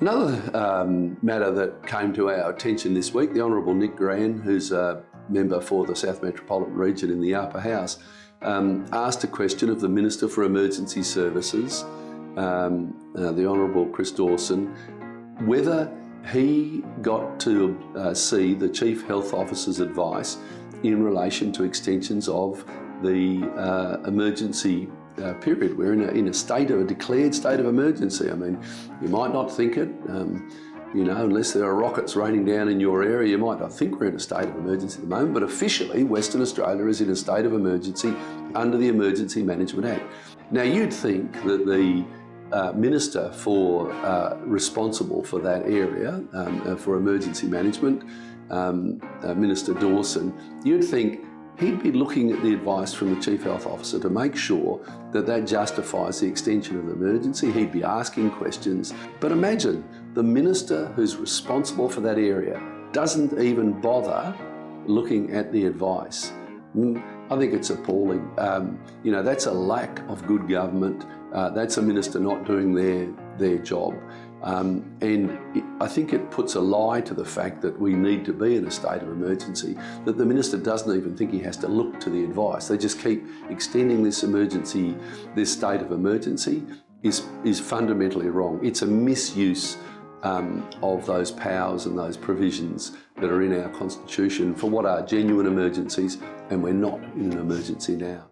Another matter that came to our attention this week, the Honourable Nick Gran, who's a member for the South Metropolitan Region in the Upper House, asked a question of the Minister for Emergency Services, the Honourable Chris Dawson, whether he got to see the Chief Health Officer's advice in relation to extensions of the emergency period. We're in a declared state of emergency. I mean, you might not think it, unless there are rockets raining down in your area, you might not think we're in a state of emergency at the moment, but officially Western Australia is in a state of emergency under the Emergency Management Act. Now, you'd think that the Minister responsible for that area, for emergency management, Minister Dawson, you'd think he'd be looking at the advice from the Chief Health Officer to make sure that that justifies the extension of the emergency. He'd be asking questions. But imagine the Minister who's responsible for that area doesn't even bother looking at the advice. I think it's appalling. That's a lack of good government. That's a minister not doing their job. And I think it puts a lie to the fact that we need to be in a state of emergency, that the minister doesn't even think he has to look to the advice. They just keep extending this state of emergency is fundamentally wrong. It's a misuse of those powers and those provisions that are in our Constitution for what are genuine emergencies, and we're not in an emergency now.